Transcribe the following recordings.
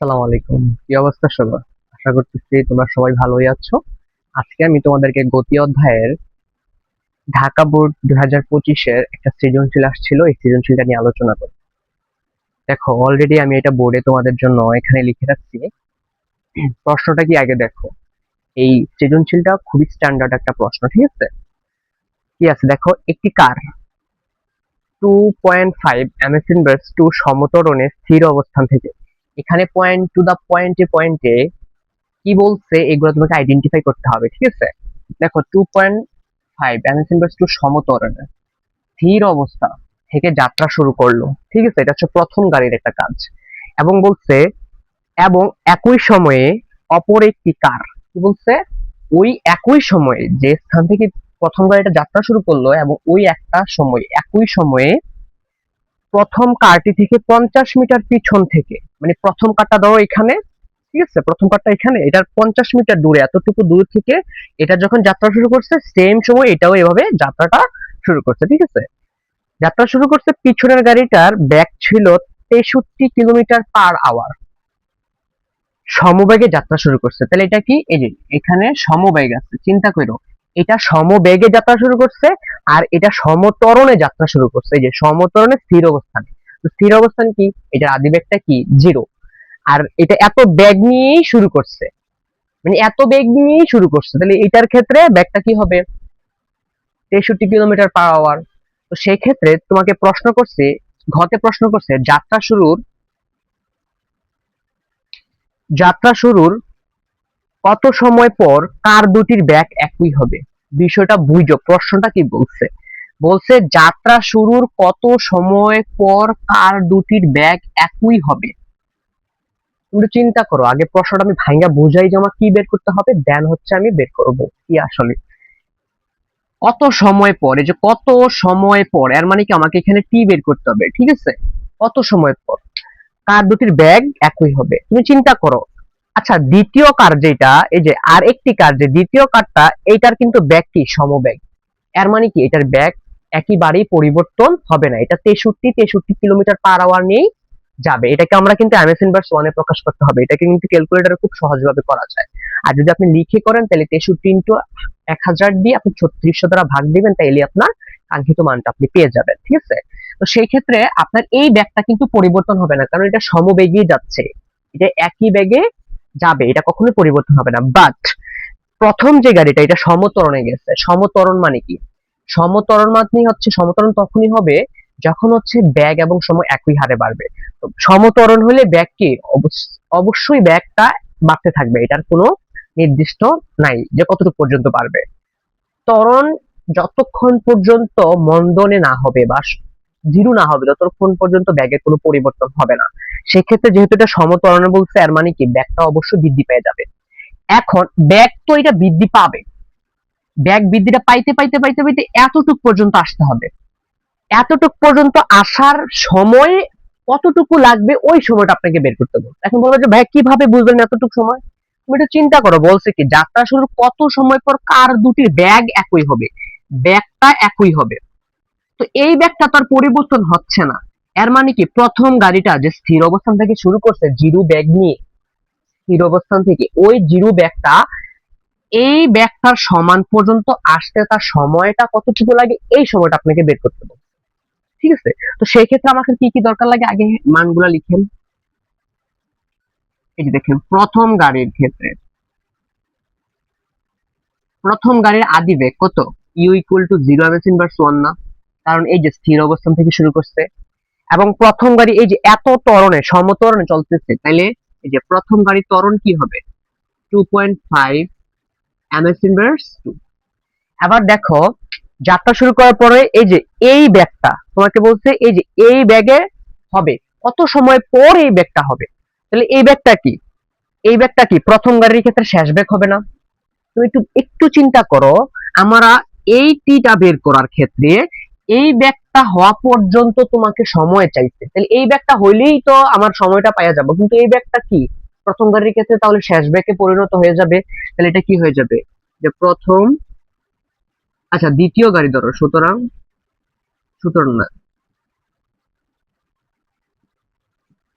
আসসালামু আলাইকুম। কি অবস্থা সবার? আশা করতেছি তোমরা সবাই ভালোই আছো। আজকে আমি তোমাদেরকে গতি অধ্যায়ের ঢাকা বোর্ড 2025 এর একটা সৃজনশীল আসছিল, এই সৃজনশীলটা নিয়ে আলোচনা করব। দেখো, অলরেডি আমি এটা বোর্ডে তোমাদের জন্য এখানে লিখে রাখছি। প্রশ্নটা কি আগে দেখো। এই সৃজনশীলটা খুবই স্ট্যান্ডার্ড একটা প্রশ্ন, ঠিক আছে? কি আছে দেখো, একটি কার 2.5 ms ইনভার্স 2 সমত্বরণে স্থির অবস্থান থেকে, এখানে পয়েন্ট টু দা পয়েন্টে পয়েন্টে কি বলছে এগুলো তোমাকে আইডেন্টিফাই করতে হবে, ঠিক আছে? দেখো, 2.5 টু সমত্বরণে স্থির অবস্থা থেকে যাত্রা শুরু করলো, ঠিক আছে? এটা হচ্ছে প্রথম গাড়ির একটা কাজ। এবং বলছে, এবং একই সময়ে অপর একটি কার, কি বলছে, ওই একই সময়ে যে স্থান থেকে প্রথম গাড়িটা যাত্রা শুরু করলো এবং ওই একটা সময় একই সময়ে প্রথম কারটি থেকে 50 মিটার পিছন থেকে, মানে প্রথম কারটা ধরো এখানে, ঠিক আছে? প্রথম কারটা এখানে, এটার 50 মিটার দূরে, এতটুকু দূর থেকে এটা যখন যাত্রা শুরু করছে, সেম সময় এটাও এভাবে যাত্রাটা শুরু করছে, ঠিক আছে? যাত্রা শুরু করছে, পিছনের গাড়িটার বেগ ছিল 63 কিলোমিটার/আওয়ার, সমবেগে যাত্রা শুরু করছে। তাহলে এটা কি, এই যে এখানে সমবেগ আছে, চিন্তা করো, এটা সমবেগে যাত্রা শুরু করছে আর এটা সমত্বরণে যাত্রা শুরু করছে। এই যে সমত্বরণে স্থির অবস্থানে, তো স্থির অবস্থান কি, এটার আদিবেগটা কি, 0। আর এটা এত বেগ নিয়েই শুরু করছে, মানে এত বেগ নিয়েই শুরু করছে, তাহলে এটার ক্ষেত্রে বেগটা কি হবে, 63 কিলোমিটার/আওয়ার। তো সেই ক্ষেত্রে তোমাকে প্রশ্ন করছে, ঘতে প্রশ্ন করছে, যাত্রা শুরুর কত সময় পর কার দুটির বেগ একই হবে। বিষয়টা বুঝো, প্রশ্নটা কি বলছে। বলছে যাত্রা শুরুর কত সময় পর কার দুটির বেগ একই হবে। তুমি চিন্তা করো, আগে প্রশ্নটা আমি ভাঙ্গা বুঝাই যে আমার কি বের করতে হবে, দেন হচ্ছে আমি বের করবো কি আসলে কত সময় পর। এই যে কত সময় পর, এর মানে কি আমাকে এখানে টি বের করতে হবে, ঠিক আছে? কত সময় পর কার দুটির ব্যাগ একই হবে, তুমি চিন্তা করো। আচ্ছা, দ্বিতীয় কার যেটা, এই যে আর একটি কার, যে দ্বিতীয় কারটা, এইটার কিন্তু ব্যাগ কি সমবেগ। এর মানে কি এটার ব্যাগ একেবারেই পরিবর্তন হবে না, এটা 63 কিলোমিটার/আওয়ার নিয়েই যাবে। এটাকে আমরা কিন্তু এমএস ইনভার্স ওয়ানে প্রকাশ করতে হবে, এটাকে কিন্তু ক্যালকুলেটরে খুব সহজভাবে করা যায়। আর যদি আপনি লিখে করেন, তাহলে 63 ইন্টু 1000 দিয়ে আপনি 3600 দ্বারা ভাগ দিবেন, তাইলে আপনার কাঙ্ক্ষিত মানটা আপনি পেয়ে যাবেন, ঠিক আছে? তো সেই ক্ষেত্রে আপনার এই ব্যাগটা কিন্তু পরিবর্তন হবে না, কারণ এটা সমবেগেই যাচ্ছে, এটা একই বেগে যাবে, এটা কখনোই পরিবর্তন হবে না। বাট প্রথম যে গাড়িটা, এটা সমত্বরণে গেছে। সমত্বরণ মানে কি, সমত্বরণ মানে হচ্ছে, সমত্বরণ তখনই হবে যখন হচ্ছে ব্যাগ এবং সময় একই হারে বাড়বে। তো সমত্বরণ হলে ব্যাগ কি, অবশ্যই ব্যাগটা বাড়তে থাকবে, এটার কোনো নির্দিষ্ট নাই যে কতটুকু পর্যন্ত বাড়বে। ত্বরণ যতক্ষণ পর্যন্ত মন্দনে না হবে বা জিরো না হবে, ততক্ষণ পর্যন্ত ব্যাগের কোনো পরিবর্তন হবে না। সেক্ষেত্রে যেহেতু এটা সমত্বরণে বলছে, এর মানে কি ব্যাগটা অবশ্যই বৃদ্ধি পেয়ে যাবে। এখন ব্যাগ তো এটা বৃদ্ধি পাবে, ব্যাগ বৃদ্ধিটা পাইতে পাইতে পাইতে পাইতে এতটুক পর্যন্ত আসতে হবে। এতটুক পর্যন্ত আসার সময় কতটুকু লাগবে, ওই সময়টা আপনাকে বের করতে হবে। এখন বলবো যে ভাই কিভাবে বুঝবেন এতটুকু সময়, তুমি একটু চিন্তা করো। বলছে কি, যাত্রা শুরুর কত সময় পর কার দুটির ব্যাগ একই হবে, ব্যাগটা একই হবে। তো এই ব্যাগটা তার পরিবর্তন হচ্ছে না। এর মানে কি, প্রথম গাড়িটা যে স্থির অবস্থান থেকে শুরু করছে জিরো ব্যাগ নিয়ে, স্থির অবস্থান থেকে ওই জিরো ব্যাগটা এই ব্যাগটার সমান পর্যন্ত আসতে তার সময়টা কতটুকু লাগে, এই সময়টা আপনাকে বের করতে হবে, ঠিক আছে? তো সেই ক্ষেত্রে আমাকে কি কি দরকার লাগে, আগে মানগুলা লিখেন। এই যে দেখেন, প্রথম গাড়ির আদি বেগ কত, u = 0 ms ইনভার্স 1 না, কারণ এই যে স্থির অবস্থান থেকে শুরু করছে। এবং প্রথম গাড়ি এই যে এত ত্বরণে, সমত্বরণে চলতেছে, তাইলে এই যে প্রথম গাড়ির ত্বরণ কি হবে, 2.5 ms ইনভার্স 2। আবার দেখো, যাত্রা শুরু করার পরে এই যে এই ব্যাগটা তোমাকে বলছে, এই যে এই ব্যাগে হবে কত সময় পর এই ব্যাগটা হবে। তাহলে এই ব্যাগটা কি, এই ব্যাগটা কি প্রথম গাড়ির ক্ষেত্রে শেষ ব্যাগ হবে না? তুমি একটু একটু চিন্তা করো। আমরা এই টিটা বের করার ক্ষেত্রে এই ব্যাগটা হওয়া পর্যন্ত তোমাকে সময় চাইছে, তাহলে এই ব্যাগটা হইলেই তো আমার সময়টা পাওয়া যাবে, কিন্তু এই ব্যাগটা কি প্রথম গাড়ির ক্ষেত্রে তাহলে শেষ ব্যাগে পরিণত হয়ে যাবে। তাহলে এটা কি হয়ে যাবে, যে প্রথম, আচ্ছা দ্বিতীয় গাড়ি ধরো, সুতরাং সুতরাং না,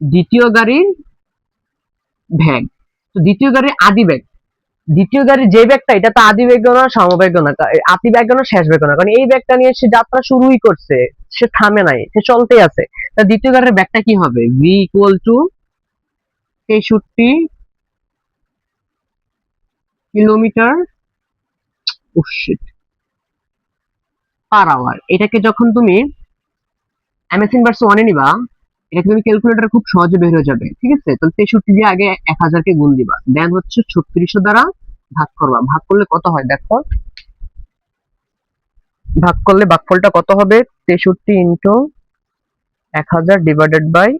দ্বিতীয় গাড়ির ভ্যাগ। তো দ্বিতীয় গাড়ির আদি বেগ, দ্বিতীয় গাড়ির যে ব্যাগটা এটা তো আদি বেগ না, সমবেগ না, আদি বেগ না, শেষ বেগ না, কারণ এই ব্যাগটা নিয়ে সে যাত্রা শুরুই করছে, সে থামে নাই, সে চলতেই আছে। তা দ্বিতীয় গাড়ির ব্যাগটা কি হবে? V equal to 63 kilometre per hour. এটাকে যখন তুমি এমএস ইনভার্স ওয়ানে নিবা, এটা তুমি ক্যালকুলেটর খুব সহজে বের হয়ে যাবে, ঠিক আছে? তো 63 দিয়ে আগে 1000 কে গুণ দিবা, দেন হচ্ছে 3600 দ্বারা ভাগ করবা। ভাগ করলে কত হয় দেখো, ভাগ করলে ভাগফলটা কত হবে? 63 ইন্টু 1000 ডিভাইডেড বাই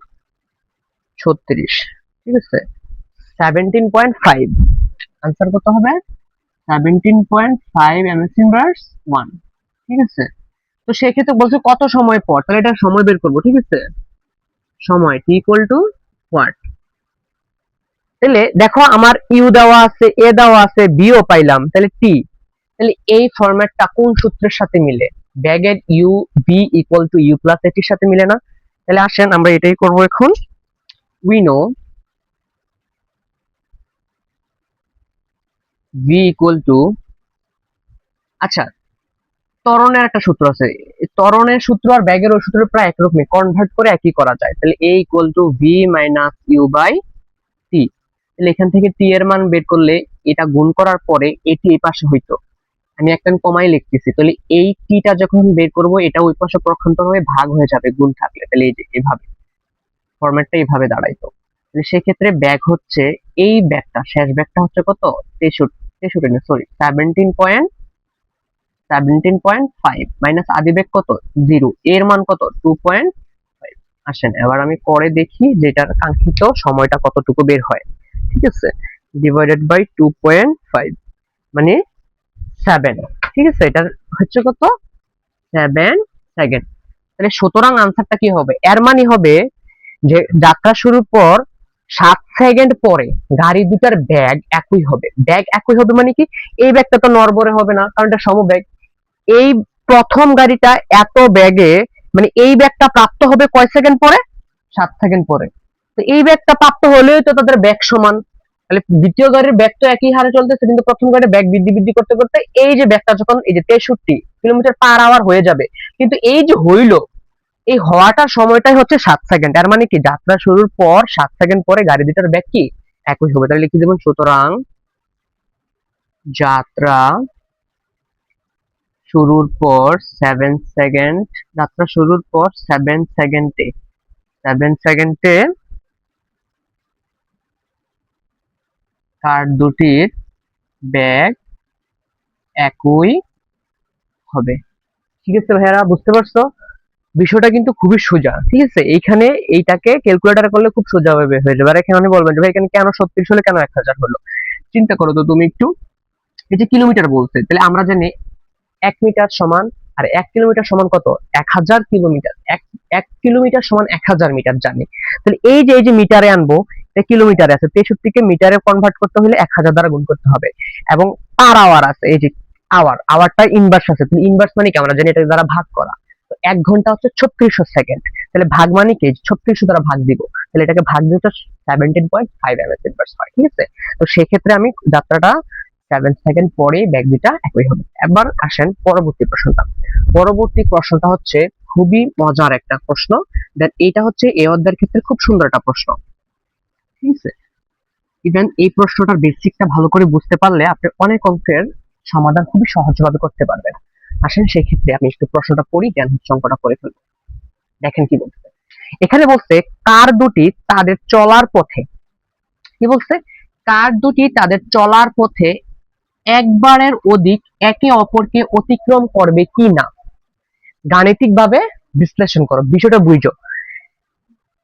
36, ঠিক আছে? 17.5, আনসার কত হবে? 17.5 এমএস ইনভার্স 1, ঠিক আছে? তো সেক্ষেত্রে বলছে কত সময় পর, তাহলে এটা সময় বের করবো, ঠিক আছে? সময় টি ইকুয়াল টু হোয়াট। তাহলে দেখো আমার ইউ দেওয়া আছে, এ দেওয়া আছে, বি ও পাইলাম, তাহলে টি। তাহলে এই ফরম্যাটটা কোন সূত্রের সাথে মিলে? ব্যাগের u v equal to u plus এটির সাথে মিলে না? তাহলে আসেন আমরা এটাই করব এখন। We know V equal two, আচ্ছা, ত্বরণের একটা সূত্র আছে, ত্বরণের সূত্র আর ব্যাগের ওই সূত্র প্রায় একরকমই, কনভার্ট করে একই করা যায়। তাহলে A equal to V minus U by T. তাহলে এখান থেকে টি এর মান বের করলে এটা গুণ করার পরে এটি এই পাশে হইতো, আমি একটা কমাই লিখতেছি, তাহলে এই টিটা যখন বের করব এটা ওই পাশে প্রক্ষান্তর হয়ে ভাগ হয়ে যাবে গুণ থাকলে, তাহলে এই যে এভাবে ফরম্যাটটা এইভাবে দাঁড়াইতো। তাহলে সেক্ষেত্রে ব্যাগ হচ্ছে, এই ব্যাগটা শেষ ব্যাগটা হচ্ছে কত? 63, না সরি 17.5 মাইনাস আদি ব্যাগ কত? 0, এর মান কত? 2.5। আসেন এবার আমি করে দেখি যে এটার কাঙ্ক্ষিত সময়টা কতটুকু বের হয়, ঠিক আছে? ডিভাইডেড বাই 2.5 মানে 7, ঠিক আছে? এটা হচ্ছে কত? 7 সেকেন্ড। তাহলে সুতরাং আনসারটা কি হবে? এর মানে হবে যে যাত্রা শুরুর পর 7 সেকেন্ড পরে গাড়ি দুটার ব্যাগ একই হবে। ব্যাগ একই হবে মানে কি? এই ব্যাগটা তো নড়বড়ে হবে না, কারণ এটা সমবেগ। এই প্রথম গাড়িটা এত ব্যাগে, মানে এই ব্যাগটা প্রাপ্ত হবে কয় সেকেন্ড পরে? 7 সেকেন্ড পরে। তো এই ব্যাগটা প্রাপ্ত হলেই তো তাদের ব্যাগ সমান। তাহলে দ্বিতীয় গাড়ির ব্যাগ তো একই হারে চলতেছে, কিন্তু প্রথম গাড়ির ব্যাগ বৃদ্ধি বৃদ্ধি করতে করতে এই যে ব্যাগটা যখন এই যে 63 কিলোমিটার পার আওয়ার হয়ে যাবে, কিন্তু এই যে হইলো, এই হওয়াটার সময়টাই হচ্ছে 7 সেকেন্ড। তার মানে কি যাত্রা শুরুর পর 7 সেকেন্ড পরে গাড়ি দুটার ব্যাগ কি একই হবে। তাহলে লিখে দেবেন সুতরাং যাত্রা শুরুর পর 7 সেকেন্ড, যাত্রা শুরুর পর 7 সেকেন্ডে কার দুটির ব্যাগ একই হবে। ঠিক আছে ভাইয়ারা, বুঝতে পারছো? বিষয়টা কিন্তু খুবই সোজা, ঠিক আছে? এইখানে এইটাকে ক্যালকুলেটর করলে খুব সোজা ভাবে হয়ে যাবে। আর এখানে বলবেন যে ভাই এখানে কেন 36 হলে কেন 1000 হলো? চিন্তা করো তো তুমি একটু, এই যে কিলোমিটার বলছে, তাহলে আমরা জানি 1 মিটার সমান, আর 1 কিলোমিটার সমান কত? 1000 কিলোমিটার। 1 কিলোমিটার সমান 1000 মিটার জানি। তাহলে এই যে মিটারে আনবো, এটা কিলোমিটারে আছে, 63 কে মিটারে কনভার্ট করতে হলে 1000 দ্বারা গুণ করতে হবে। এবং পার আওয়ার আছে, এই যে আওয়ারটা ইনভার্স আছে, তাহলে ইনভার্স মানে কি আমরা জানি এটা দ্বারা ভাগ করা। তো 1 ঘন্টা হচ্ছে 3600 সেকেন্ড, তাহলে ভাগ মানে কি? 3600 দ্বারা ভাগ দিব, তাহলে এটাকে ভাগ দিতে 17.5 এমএস ইনভার্স হয়, ঠিক আছে? তো সেক্ষেত্রে আমি যাত্রাটা 7 সেকেন্ড পরে ব্যাগ দুটা একই হবে। এবার আসেন পরবর্তী প্রশ্নটা। পরবর্তী প্রশ্নটা হচ্ছে খুবই মজার একটা প্রশ্ন, দেন এটা হচ্ছে এই অধ্যায়ের ক্ষেত্রে খুব সুন্দর একটা প্রশ্ন, ঠিক আছে? ইভেন এই প্রশ্নটার বেসিকটা ভালো করে বুঝতে পারলে আপনি অনেক অঙ্কের সমাধান খুবই সহজভাবে করতে পারবেন। আসেন সেই ক্ষেত্রে আমি একটু প্রশ্নটা পড়ি, দেন হচ্ছে অঙ্কটা করে ফেলবো। দেখেন কি বলছে। এখানে বলছে কার দুটি তাদের চলার পথে, কি বলছে? কার দুটি তাদের চলার পথে একবারের অধিক একে অপরকে অতিক্রম করবে কি না, গাণিতিকভাবে বিশ্লেষণ করো, বিষয়টা বুঝো।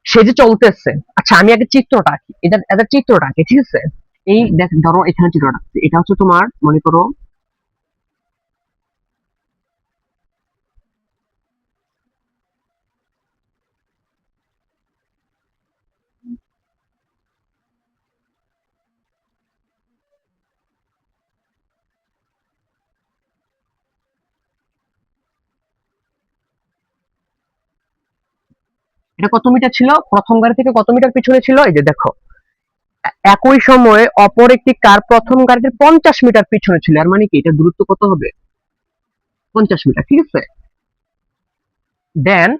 সে যে চলতেছে, আচ্ছা আমি আগে চিত্রটা আঁকি, এটা চিত্রটা আঁকি, ঠিক আছে? এই দেখ, ধরো এখানে চিত্রটা আঁকছি, এটা হচ্ছে তোমার মনে করো এটা কত মিটার ছিল? প্রথম গাড়ি থেকে কত মিটার পিছনে ছিল? এই যে দেখো একই সময়ে অপর একটি কার প্রথম গাড়িটির 50 মিটার পিছনে ছিল, এর মানে কি এটা দূরত্ব কত হবে? 50 মিটার, ঠিক আছে। দেন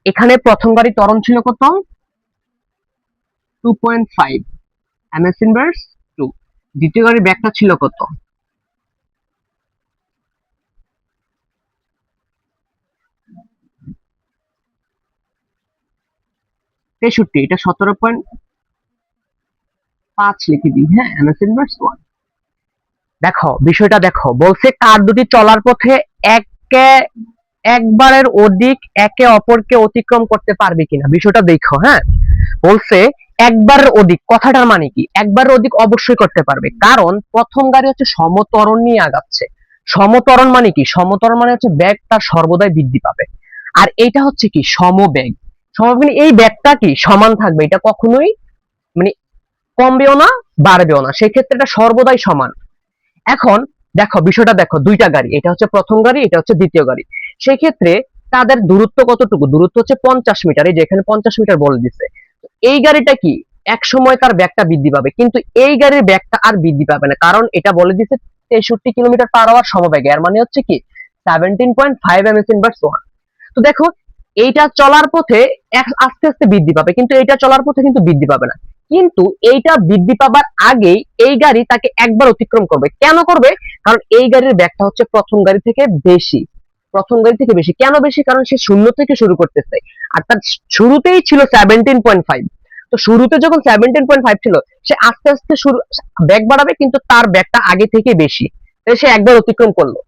এখানে প্রথম গাড়ি ত্বরণ ছিল কত? 2.5 ms ইনভার্স 2। দ্বিতীয় গাড়ির ব্যাগটা ছিল কত? 63, এটা 17.5 লিখে দিই, হ্যাঁ, ms ইনভার্স 1। দেখো বিষয়টা দেখো, বলছে কার দুটি চলার পথে একে একবারের অধিক একে অপরকে অতিক্রম করতে পারবে কিনা, বিষয়টা দেখো। হ্যাঁ, বলছে একবারের অধিক, কথাটার মানে কি? একবারের অধিক অবশ্যই করতে পারবে, কারণ প্রথম গাড়ি হচ্ছে সমত্বরণ নিয়ে আগাচ্ছে। সমত্বরণ মানে কি? সমত্বরণ মানে হচ্ছে বেগ তার সর্বদাই বৃদ্ধি পাবে, আর এইটা হচ্ছে কি সমবেগ। সমবেগ এই বেগটা কি সমান থাকবে, এটা কখনোই মানে কমবেও না বাড়বেও না, সেক্ষেত্রে এটা সর্বদাই সমান। এখন দেখো বিষয়টা দেখো, দুইটা গাড়ি, এটা হচ্ছে প্রথম গাড়ি, এটা হচ্ছে দ্বিতীয় গাড়ি। সেক্ষেত্রে তাদের দূরত্ব কতটুকু? দূরত্ব হচ্ছে 50 মিটার, এই যে এখানে 50 মিটার বলে দিচ্ছে। এই গাড়িটা কি এক সময় তার ব্যাগটা বৃদ্ধি পাবে, কিন্তু এই গাড়ির ব্যাগটা আর বৃদ্ধি পাবে না, কারণ এটা বলে দিচ্ছে 63 কিলোমিটার/আওয়ার সমবেগে, এর মানে হচ্ছে কি 17.5 ms ইনভার্স 1। তো দেখো এইটা চলার পথে আস্তে আস্তে বৃদ্ধি পাবে, কিন্তু এইটা চলার পথে কিন্তু বৃদ্ধি পাবে না। কিন্তু এইটা বৃদ্ধি পাবার আগেই এই গাড়ি তাকে একবার অতিক্রম করবে। কেন করবে? কারণ এই গাড়ির ব্যাগটা হচ্ছে প্রথম গাড়ি থেকে বেশি। প্রথম গাড়ি থেকে বেশি কেন বেশি? কারণ সে শূন্য থেকে শুরু করতেছে, আর তার শুরুতেই ছিল 17.5। তো শুরুতে যখন 17.5 ছিল, সে আস্তে আস্তে শুরু ব্যাগ বাড়াবে, কিন্তু তার ব্যাগটা আগে থেকে বেশি, তাই সে একবার অতিক্রম করলো।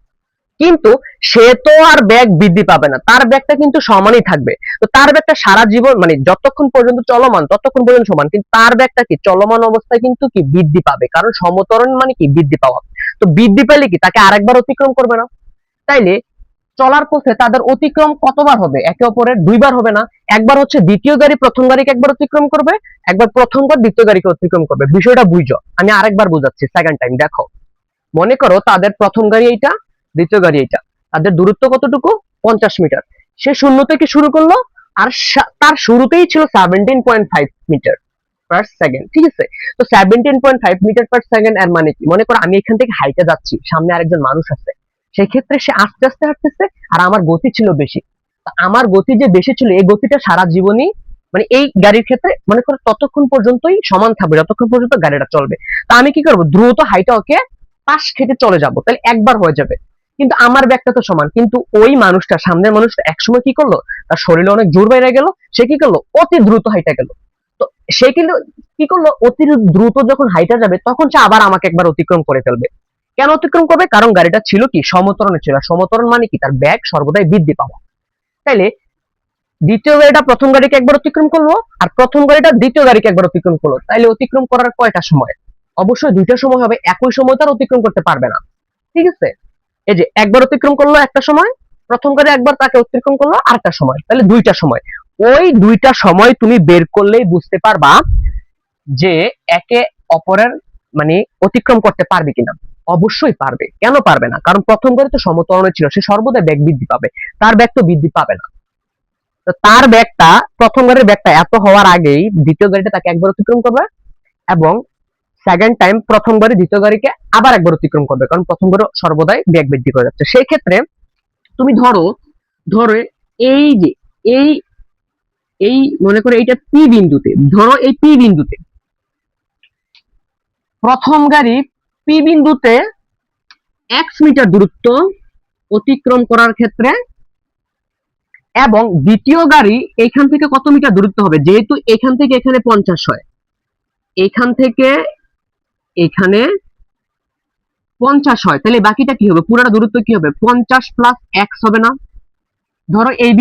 কিন্তু সে তো আর ব্যাগ বৃদ্ধি পাবে না, তার ব্যাগটা কিন্তু সমানই থাকবে। তো তার ব্যাগটা সারা জীবন মানে যতক্ষণ পর্যন্ত চলমান ততক্ষণ পর্যন্ত সমান, কিন্তু তার ব্যাগটা কি চলমান অবস্থায় কিন্তু কি বৃদ্ধি পাবে, কারণ সমত্বরণ মানে কি বৃদ্ধি পাওয়া। তো বৃদ্ধি পেলে কি তাকে আরেকবার অতিক্রম করবে না? তাইলে চলার পথে তাদের অতিক্রম কতবার হবে? একে অপরের দুইবার হবে না, একবার হচ্ছে দ্বিতীয় গাড়ি প্রথম গাড়িকে একবার অতিক্রম করবে, একবার প্রথম গাড়ি দ্বিতীয় গাড়িকে অতিক্রম করবে। বিষয়টা বুঝো, আমি আরেকবার বোঝাচ্ছি সেকেন্ড টাইম। দেখো মনে করো তাদের প্রথম গাড়ি এইটা, দ্বিতীয় গাড়ি এইটা, তাদের দূরত্ব কতটুকু? 50 মিটার। সে শূন্য থেকে শুরু করলো, আর তার শুরুতেই ছিল 17.5 মিটার/সেকেন্ড, ঠিক আছে। তো 17.5 মিটার/সেকেন্ড এর মানে কি? মনে করো আমি এখান থেকে হাইটে যাচ্ছি, সামনে আরেকজন মানুষ আছে, সেক্ষেত্রে সে আস্তে আস্তে হাঁটতেছে, আর আমার গতি ছিল বেশি। আমার গতি যে বেশি ছিল, এই গতিটা সারা জীবনই মানে এই গাড়ির ক্ষেত্রে মনে করো ততক্ষণ পর্যন্তই সমান থাকবে যতক্ষণ পর্যন্ত গাড়িটা চলবে। তা আমি কি করবো? দ্রুত হাইটা ওকে পাশ খেতে চলে যাব, তাহলে একবার হয়ে যাবে। কিন্তু আমার ব্যাগটা তো সমান, কিন্তু ওই মানুষটা, সামনের মানুষটা একসময় কি করলো? তার শরীরে অনেক জোর বাইরে গেল, সে কি করলো? অতি দ্রুত হাইটা গেল। তো সে কিন্তু কি করলো? অতি দ্রুত যখন হাইটা যাবে, তখন সে আবার আমাকে একবার অতিক্রম করে ফেলবে। কেন অতিক্রম করবে? কারণ গাড়িটা ছিল কি সমতরণে ছিল। সমতরণ মানে কি? তার ব্যাগ সর্বদাই বৃদ্ধি পাওয়া। তাইলে দ্বিতীয় গাড়িটা প্রথম গাড়িকে একবার অতিক্রম করলো, আর প্রথম গাড়িটা দ্বিতীয় গাড়িকে একবার অতিক্রম করলো, তাইলে অতিক্রম করার কয়টা সময়? অবশ্যই দুইটা সময় হবে, একই সময় তার অতিক্রম করতে পারবে না, ঠিক আছে। এই যে একবার অতিক্রম করলো একটা সময়, প্রথম গাড়ি একবার তাকে অতিক্রম করলো আরেকটা সময়, তাহলে দুইটা সময়। ওই দুইটা সময় তুমি বের করলেই বুঝতে পারবা যে একে অপরের মানে অতিক্রম করতে পারবে কিনা। অবশ্যই পারবে, কেন পারবে না? কারণ প্রথম গাড়ি তো সমতরণে ছিল, সে সর্বদা বেগ বৃদ্ধি পাবে, তার বেগ তো বৃদ্ধি পাবে না। তো তার ব্যাগটা, প্রথম গাড়ির ব্যাগটা এত হওয়ার আগেই দ্বিতীয় গাড়িটা তাকে একবার অতিক্রম করবে, এবং সেকেন্ড টাইম প্রথম গাড়ি দ্বিতীয় গাড়িকে আবার একবার অতিক্রম করবে, কারণ প্রথম গাড়ি সর্বদাই বেগ বৃদ্ধি করে যাচ্ছে। সেই ক্ষেত্রে তুমি ধরো ধরো এই যে এই এই মনে করো এইটা পি বিন্দুতে, ধরো এই পি বিন্দুতে প্রথম গাড়ি পি বিন্দুতে x মিটার দূরত্ব অতিক্রম করার ক্ষেত্রে, এবং দ্বিতীয় গাড়ি এখান থেকে কত মিটার দূরত্ব হবে? যেহেতু এখান থেকে এখানে 50 হয়, এখান থেকে এখানে 50 হয়, তাহলে বাকিটা কি হবে? পুরোটা দূরত্ব কি হবে? 50 প্লাস x হবে না? ধরো এই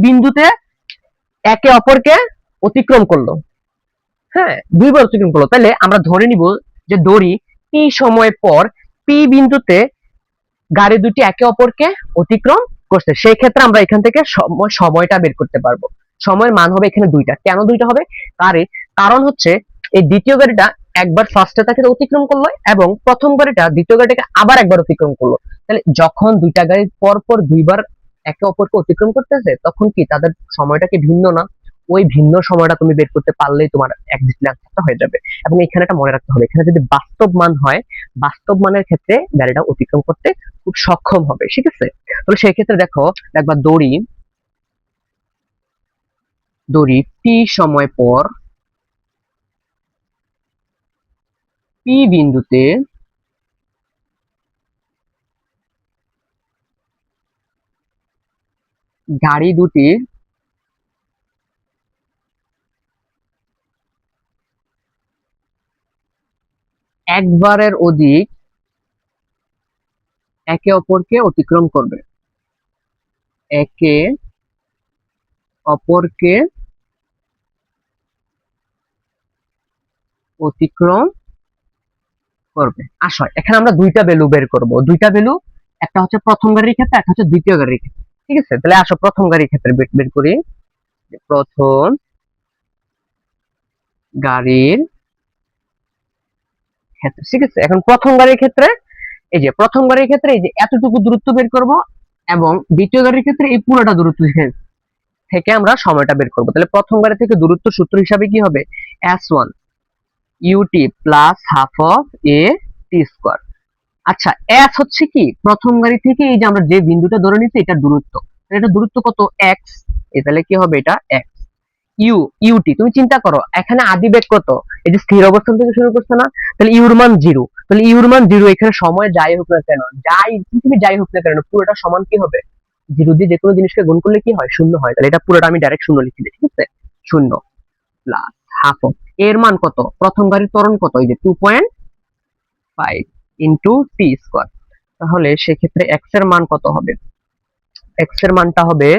বিন্দুতে একে অপরকে অতিক্রম করলো, হ্যাঁ, দুইবার অতিক্রম করলো, তাহলে আমরা ধরে নিব যে দড়ি টি সময় পর পি বিন্দুতে গাড়ি দুটি একে অপরকে অতিক্রম করছে। সেই ক্ষেত্রে আমরা এখান থেকে সময়টা বের করতে পারবো। সময়ের মান হবে এখানে দুইটা। কেন দুইটা হবে? কারণ হচ্ছে এই দ্বিতীয় গাড়িটা একবার ফার্স্টে তাকে অতিক্রম করলো, এবং প্রথম গাড়িটা দ্বিতীয় গাড়িটাকে আবার একবার অতিক্রম করলো। তাহলে যখন দুইটা গাড়ি পর পর দুইবার একে অপরকে অতিক্রম করতেছে, তখন কি তাদের সময়টা কি ভিন্ন না? ওই ভিন্ন সময়টা তুমি বের করতে পারলেই তোমার এক্সাক্টলি আনসারটা হয়ে যাবে। এবং এখানে একটা মনে রাখতে হবে, এখানে যদি বাস্তব মান হয়, বাস্তব মানের ক্ষেত্রে গাড়িটা অতিক্রম করতে খুব সক্ষম হবে, ঠিক আছে। তাহলে সেই ক্ষেত্রে দেখো, একবার দড়ি দড়ি টি সময় পর পি বিন্দুতে গাড়ি দুটি একবারের অধিক একে অপরকে অতিক্রম করবে, একে অপরকে অতিক্রম করবে। আসো এখানে আমরা দুইটা ভ্যালু বের করব, দুইটা ভ্যালু, একটা হচ্ছে প্রথম গাড়ির ক্ষেত্রে, একটা হচ্ছে দ্বিতীয় গাড়ির ক্ষেত্রে, ঠিক আছে। তাহলে আসো প্রথম গাড়ির ক্ষেত্রে বের করি। প্রথম গাড়ির ক্ষেত্রে, ঠিক আছে। এখন প্রথম গাড়ির ক্ষেত্রে, এই যে প্রথম গাড়ির ক্ষেত্রে এই যে এতটুকু দূরত্ব বের করব, এবং দ্বিতীয় গাড়ির ক্ষেত্রে এই পুরোটা দূরত্ব থেকে আমরা সময়টা বের করব। তাহলে প্রথম গাড়ি থেকে দূরত্ব সূত্র হিসাবে কি হবে, s1 ut plus half of A T square. আচ্ছা, এস হচ্ছে কি প্রথম গাড়ি থেকে এই যে আমরা যে বিন্দুটা ধরে নিচ্ছি এটা দূরত্ব, এটা দূরত্ব কত, এক্স। তাহলে কি হবে, এটা এক্স। ইউটি তুমি চিন্তা করো, এখানে আদি বেগ কত, এই যে স্থির অবস্থান থেকে শুরু করছে না, তাহলে ইউর মান জিরো। তাহলে ইউর মান জিরো, এখানে সময় যাই হোক না কেন, পৃথিবী যাই হোক না কেন, পুরোটা সমান কি হবে, জিরো দিয়ে যে কোনো জিনিসকে গুণ করলে কি হয়, শূন্য হয়। তাহলে এটা পুরোটা আমি ডাইরেক্ট শূন্য লিখে দিই, ঠিক আছে। শূন্য প্লাস হাফ অফ এর মান কত, প্রথম গাড়ির ত্বরণ কত, এই যে 2.5 ইন্টু টি স্কোয়ার। তাহলে সেক্ষেত্রে এক্স এর মান কত হবে, এক্স এর মানটা হবে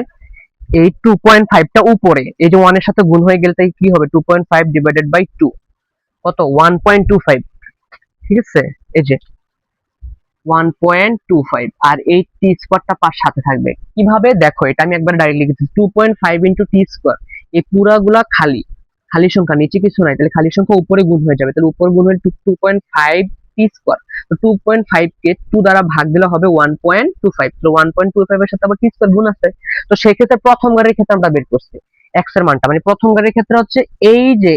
এই 2.5টা উপরে, এই যে 1 এর সাথে গুণ হয়ে গেলে তাই কি হবে, 2.5 ডিভাইডেড বাই 2 কত, 1.25, ঠিক আছে। এই যে 1.25, আর এই টি স্কোয়ারটা পাশ সাথে থাকবে কিভাবে, দেখো এটা আমি একবার ডাইরেক্ট লিখেছি, 2.5 ইন্টু টি স্কোয়ার, এই পুরাগুলা খালি খালি সংখ্যা, নিচে কিছু নাই, তাহলে খালি সংখ্যা উপরে গুণ হয়ে যাবে, তাহলে উপর গুণ হয়ে 2.5 টি স্কোয়ার। তো 2.5 কে 2 দ্বারা ভাগ দিলে হবে 1.25, তো 1.25 এর সাথে আবার টি স্কোয়ার গুণ আছে। তো সেই ক্ষেত্রে প্রথম গাড়ির ক্ষেত্রে আমরা বের করছি এক্স এর মানটা, মানে প্রথম গাড়ির ক্ষেত্রে হচ্ছে এই যে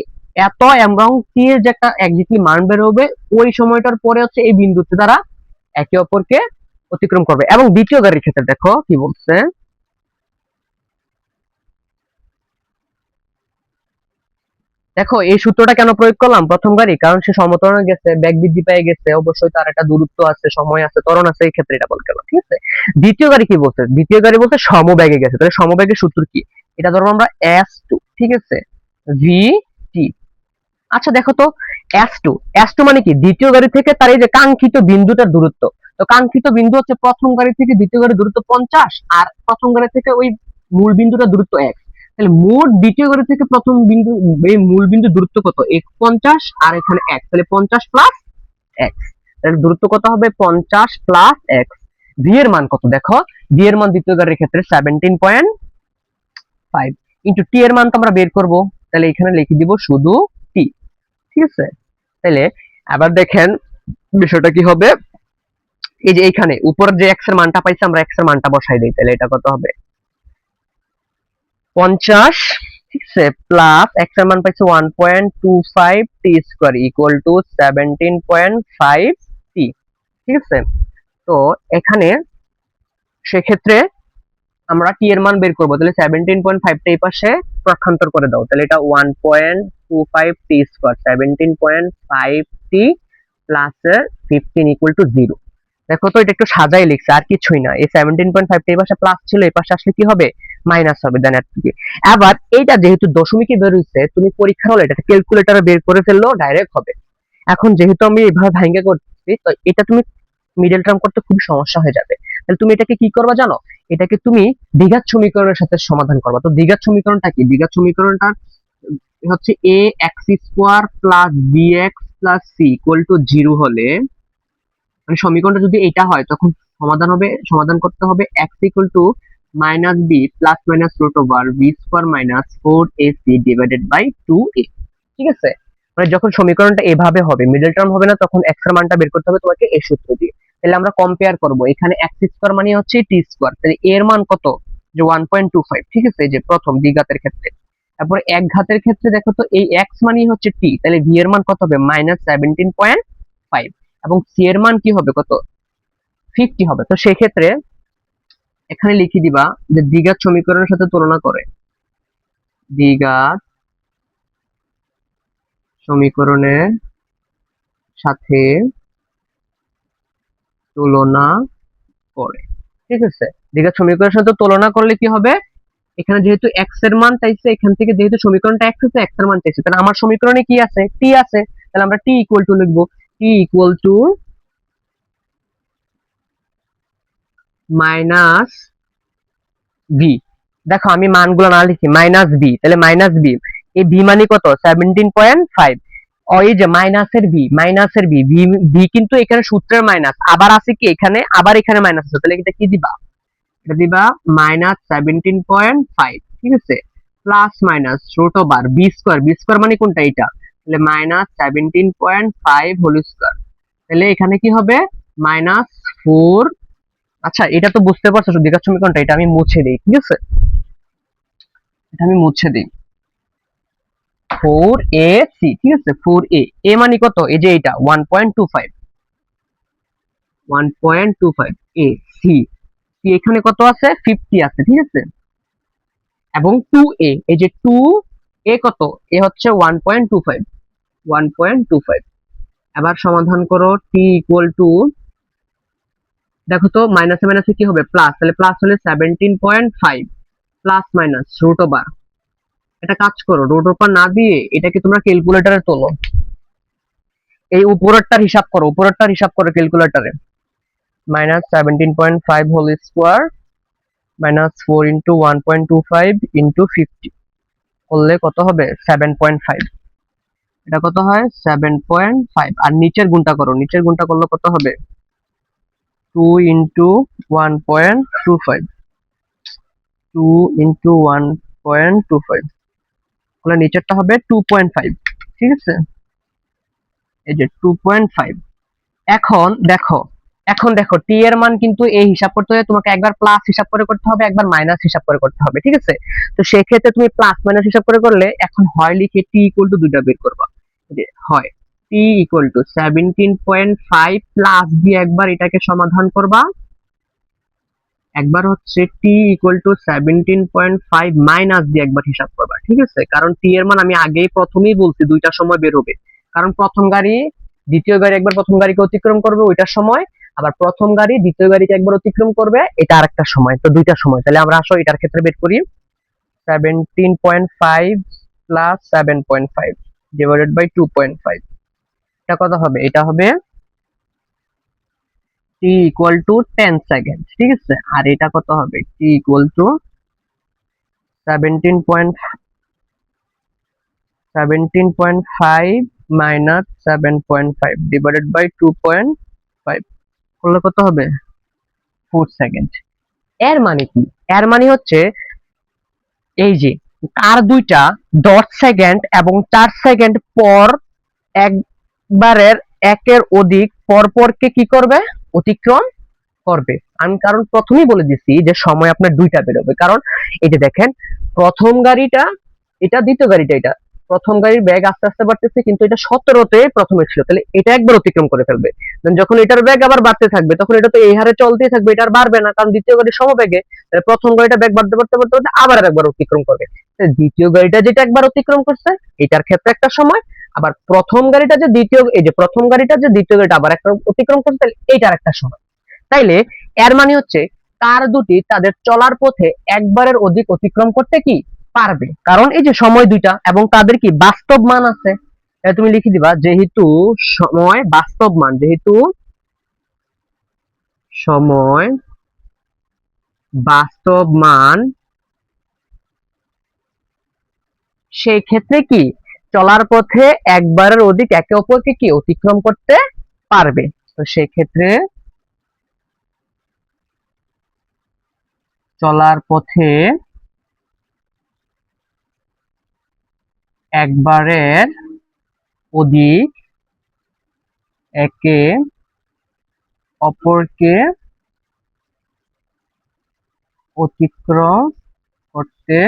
এত এবং টি এর যে একটা এক্স্যাক্টলি মান বের হবে, ওই সময়টার পরে হচ্ছে এই বিন্দুতে দ্বারা একে অপরকে অতিক্রম করবে। এবং দ্বিতীয় গাড়ির ক্ষেত্রে দেখো কি বলছে, দেখো এই সূত্রটা কেন প্রয়োগ করলাম প্রথম গাড়ি, কারণ সে সমতরণে গেছে, বেগ বৃদ্ধি পেয়ে গেছে, অবশ্যই তার একটা দূরত্ব আছে, সময় আছে, ত্বরণ আছে, এই ক্ষেত্রে এটা বলতে গেলাম, ঠিক আছে। দ্বিতীয় গাড়ি কি বলছে, দ্বিতীয় গাড়ি বলতে সমবেগে গেছে, তাহলে সমবেগের সূত্র কি, এটা ধরবো আমরা s2, ঠিক আছে, ভি টি। আচ্ছা দেখো তো, S2 মানে কি, দ্বিতীয় গাড়ি থেকে তার এই যে কাঙ্ক্ষিত বিন্দুটার দূরত্ব। তো কাঙ্ক্ষিত বিন্দু হচ্ছে প্রথম গাড়ি থেকে দ্বিতীয় গাড়ির দূরত্ব 50, আর প্রথম গাড়ি থেকে ওই মূল বিন্দুটার দূরত্ব 1। তাহলে মোট দ্বিতীয় গাড়ি থেকে প্রথম বিন্দু, এই মূল বিন্দু দূরত্ব কত, 50, আর এখানে 1, তাহলে 50 প্লাস 1, তাহলে দূরত্ব কত হবে, 50 প্লাস 1। ভি এর মান কত দেখো, ভি এর মান দ্বিতীয় গাড়ির ক্ষেত্রে 17.5 ইন্টু টি এর মান তো আমরা বের করব, তাহলে এখানে লিখে দিব শুধু টি, ঠিক আছে। তাহলে আবার দেখেন বিষয়টা কি হবে, এই যে এইখানে উপর যে এক্স এর মানটা পাইছি আমরা এক্স এর মানটা বসাই দেই, তাহলে এটা কত হবে 50, ঠিক আছে, প্লাস এক্স এর মান পাইছি 1.25 টি স্কয়ার ইকুয়াল টু 17.5 টি, ঠিক আছে। তো এখানে সেক্ষেত্রে আমরা টি এর মান বের করব, তাহলে 17.5 টা এই পাশে পক্ষান্তর করে দাও, তাহলে এটা 1.25 T square 17.5 T plus 15 equal to 0। দেখো তো এটা একটু সাজাই লিখছে, আর কিছুই না, এই 17.5 টা এই পাশে প্লাস ছিল, এই পাশে আসলে কি হবে, মাইনাস হবে, দেন থেকে। আবার এইটা যেহেতু দশমিকে বের হইছে, তুমি পরীক্ষার হলে এটা ক্যালকুলেটরে বের করে ফেললেও ডাইরেক্ট হবে। এখন যেহেতু আমি এইভাবে ভাঙ্গা করছি, তো এটা তুমি মিডল টার্ম করতে খুব সমস্যা হয়ে যাবে। তাহলে তুমি এটাকে কি করবা জানো, এটাকে তুমি দ্বিঘাত সমীকরণের সাথে সমাধান করবা। তো দ্বিঘাত সমীকরণটা কি, দ্বিঘাত সমীকরণটা হচ্ছে a x square plus bx plus c equal to 0 হলে, মানে সমীকরণটা যদি এটা হয় তখন সমাধান করতে হবে x equal to minus b plus minus root over b square minus 4ac divided by 2a, ঠিক আছে। মানে যখন সমীকরণটা এভাবে হবে, মিডল টার্ম হবে না, তখন x এর মানটা বের করতে হবে তোমাকে এই সূত্র দিয়ে। তাহলে আমরা কম্পেয়ার করব, এখানে x স্কয়ার মানে হচ্ছে t স্কয়ার, তাহলে এর মান কত, যে 1.25, ঠিক আছে, এই যে প্রথম দ্বিঘাতের ক্ষেত্রে তারপর এক ঘাতের ক্ষেত্রে দেখো তো এই x মানই হচ্ছে t, তাহলে v এর মান কত হবে -17.5, এবং c এর মান কি হবে কত 50 হবে। তো সেই ক্ষেত্রে এখানে লিখে দিবা যে দ্বিঘাত সমীকরণের সাথে তুলনা করে, দ্বিঘাত সমীকরণের সাথে তুলনা করে, ঠিক আছে। দ্বিঘাত সমীকরণের সাথে তুলনা করলে কি হবে, এখানে যেহেতু x এর মান চাইছে, এখান থেকে যেহেতু সমীকরণটা x আছে, x এর মান চাইছে, তাহলে আমার সমীকরণে কি আছে t আছে, তাহলে আমরা t ইকুয়াল টু লিখবো, t equal to minus b। দেখো আমি মানগুলো না লিখি, মাইনাস b, তাহলে মাইনাস b, এই b মানে কত 17.5, এই যে মাইনাসের b, মাইনাসের b, b কিন্তু এখানে সূত্রের মাইনাস, আবার আছে কি এখানে, আবার এখানে মাইনাস আছে, তাহলে এটা কি দিবা, এটা দিবা -17.5, ঠিক আছে, plus minus root over b square, b square মানে কোনটা এটা, তাহলে -17.5 হোল স্কোয়ার, তাহলে এখানে কি হবে -4। আচ্ছা এটা তো বুঝতে পারছো দ্বিঘাত সমীকরণটা, এটা আমি মুছে দিই, ঠিক আছে, এটা আমি মুছে দিই, 4ac, ঠিক আছে, 4a, a মানে কত, এই যে এটা 1.25, 1.25 a, c, c এখানে কত আছে 50 আছে, ঠিক আছে, এবং 2a, এই যে 2a কত, a হচ্ছে 1.25, 1.25। এবার সমাধান করো, t ইকুয়াল টু, দেখো তো মাইনাসে মাইনাসে কি হবে প্লাস, তাহলে প্লাস হলে 17.5 প্লাস মাইনাস রুট ওভার, এটা কাজ করো রুট ওভার না দিয়ে এটাকে তোমরা ক্যালকুলেটরে তোলো, এই উপরেরটার হিসাব করো, উপরেরটার হিসাব করো ক্যালকুলেটরে, -17.5 হোল স্কোয়ার -4 ইন্টু 1.25 ইন্টু 50 করলে কত হবে 7.5, এটা কত হয় 7.5, আর নিচের গুণটা করো, নিচের গুণটা করলে কত হবে 2 ইন্টু 1.25, 2 ইন্টু 1.25 তাহলে নিচেরটা হবে 2.5, ঠিক আছে, এই যে 2.5। এখন দেখো, এখন দেখো টি এর মান কিন্তু এই হিসাব করতে হলে তোমাকে একবার প্লাস হিসাব করে করতে হবে, একবার মাইনাস হিসাব করে করতে হবে, ঠিক আছে। তো সেই ক্ষেত্রে তুমি প্লাস মাইনাস হিসাব করে করলে এখন হয় লিখে টি ইকুয়াল টু দুইটা বের করবা, যে হয় টি ইকুয়াল টু 17.5 প্লাস দিয়ে একবার এটাকে সমাধান করবা, একবার হচ্ছে টি ইকুয়াল টু 17.5 মাইনাস দিয়ে একবার হিসাব করবা, ঠিক আছে, কারণ টি এর মান আমি আগেই প্রথমেই বলছি দুইটা সময় বের হবে, কারণ প্রথম গাড়ি দ্বিতীয় গাড়ি একবার প্রথম গাড়িকে অতিক্রম করবে ওইটার সময়, আবার প্রথম গাড়ি দ্বিতীয় গাড়িকে একবার অতিক্রম করবে এটা আরেকটা সময়, তো দুইটা সময়, তাহলে আমরা আসো এটার ক্ষেত্রে বের করি, 17.5 প্লাস 7.5 ডিভাইডেড বাই 2.5, এটা কত হবে, এটা হবে t ইকুয়াল টু 10 সেকেন্ড, ঠিক আছে, আর এটা কত হবে t equal to 17.5 minus 7.5 divided by 2.5 করলে কত হবে 4 সেকেন্ড। এর মানে কি, এর মানে হচ্ছে এই যে কার দুইটা 10 সেকেন্ড এবং 4 সেকেন্ড পর একবারের একের অধিক পরপরকে কি করবে অতিক্রম করবে। আমি কারণ প্রথমেই বলে দিছি যে সময় আপনার দুইটা বেরোবে, কারণ এই যে দেখেন প্রথম গাড়িটা এটা, দ্বিতীয় গাড়িটা এটা, প্রথম গাড়ির বেগ আস্তে আস্তে বাড়তেছে কিন্তু এটা 17তে প্রথমে ছিল, তাহলে এটা একবার অতিক্রম করে ফেলবে, যখন এটার বেগ আবার বাড়তে থাকবে তখন এটা তো এই হারে চলতেই থাকবে, এটা আর বাড়বে না, কারণ দ্বিতীয় গাড়ির সমবেগে, তাহলে প্রথম গাড়িটা বেগ বাড়তে বাড়তে বাড়তে বাড়তে আবার একবার অতিক্রম করবে, দ্বিতীয় গাড়িটা যেটা একবার অতিক্রম করছে এটার ক্ষেত্রে একটা সময়, আবার প্রথম গাড়িটা যে দ্বিতীয়, এই যে প্রথম গাড়িটা যে দ্বিতীয় গাড়িটা আবার একটা অতিক্রম করছে, তাহলে এইটার একটা সময়। তাইলে এর মানে হচ্ছে কার দুটি তাদের চলার পথে একবারের অধিক অতিক্রম করতে কি পারবে, কারণ এই যে সময় দুইটা এবং তাদের কি বাস্তব মান আছে, তুমি লিখে দিবা যেহেতু সময় বাস্তব মান, যেহেতু সময় বাস্তব মান, সেই ক্ষেত্রে কি চলার পথে একবারের অধিক একে অপরকে কি অতিক্রম করতে পারবে, তো সেই ক্ষেত্রে চলার পথে একবারের অধিক একে অপরকে অতিক্রম করতে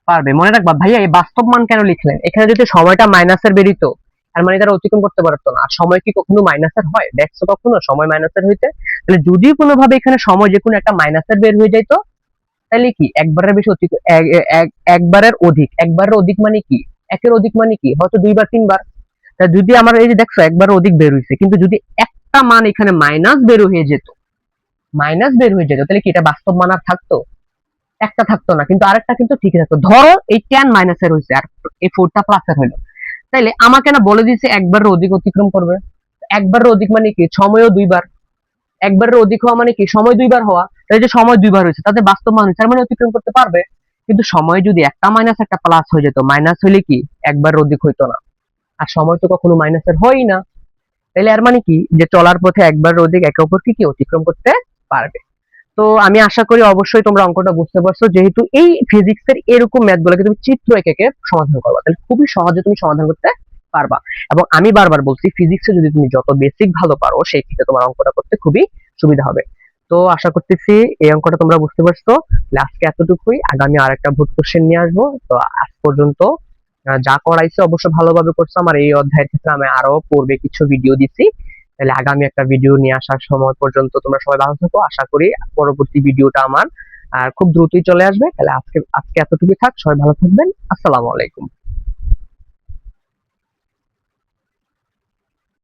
পারবে। মনে রাখবা ভাইয়া এই বাস্তব মান কেন লিখলেন, এখানে যদি সময়টা মাইনাসের বেরিত তার মানে তারা অতিক্রম করতে পারতো না। আর সময় কি কখনো মাইনাসের হয়, দেখছো কখনো সময় মাইনাসের হইতে? তাহলে যদি কোনোভাবে এখানে সময় যে কোনো একটা মাইনাসের বের হয়ে যাইতো তাহলে কি একবারের বেশি একবারের অধিক, একবারের অধিক মানে কি, একের অধিক মানে কি হয়তো দুইবার তিনবার। তা যদি আমার এই যে দেখছো একবার অধিক বের হয়েছে, কিন্তু যদি একটা মান এখানে মাইনাস বের হয়ে যেত, মাইনাস বের হয়ে যেত তাহলে কি এটা বাস্তব মান আর থাকতো? একটা থাকতো না, কিন্তু আরেকটা কিন্তু ঠিকই থাকতো। ধরো এই 10 মাইনাসের হয়েছে আর এই 4টা প্লাসের হলো, তাইলে আমাকে না বলে দিয়েছে একবারের অধিক অতিক্রম করবে। একবারের অধিক মানে কি সময়ও দুইবার, একবারের অধিক হওয়া মানে কি সময় দুইবার হওয়া। এই যে সময় দুইবার হয়েছে তাতে বাস্তব মান হয়েছে, তার মানে অতিক্রম করতে পারবে। কিন্তু সময় যদি একটা মাইনাস একটা প্লাস হয়ে যেত, মাইনাস হলে কি একবারের অধিক হইতো না, আর সময় তো কখনো মাইনাসের হয়ই না। তাহলে এর মানে কি যে চলার পথে একবারের অধিক একে অপরকে কি অতিক্রম করতে পারবে। তো আমি আশা করি অবশ্যই তোমরা অঙ্কটা বুঝতে পারছো, যেহেতু এই ফিজিক্সের এরকম ম্যাথ গুলোকে তুমি চিত্র এঁকে এঁকে সমাধান করবা তাহলে খুবই সহজে তুমি সমাধান করতে পারবা। এবং আমি বারবার বলছি ফিজিক্সে যদি তুমি যত বেসিক ভালো পারো সেই ক্ষেত্রে তোমার অঙ্কটা করতে খুবই সুবিধা হবে। তো আশা করতেছি এই অঙ্কটা তোমরা বুঝতে পারছো। তাহলে আজকে এতটুকুই, আগামী আরেকটা ভূত কোশ্চেন নিয়ে আসবো। তো আজ পর্যন্ত যা করাইছে অবশ্য ভালোভাবে করছো। আমার এই অধ্যায়ের ক্ষেত্রে আমি আরো পূর্বে কিছু ভিডিও দিছি, তাহলে আগামী একটা ভিডিও নিয়ে আসার সময় পর্যন্ত তোমরা সবাই ভালো থাকো। আশা করি পরবর্তী ভিডিওটা আমার খুব দ্রুতই চলে আসবে। তাহলে আজকে আজকে এতটুকুই থাক, সবাই ভালো থাকবেন। আসসালামু আলাইকুম।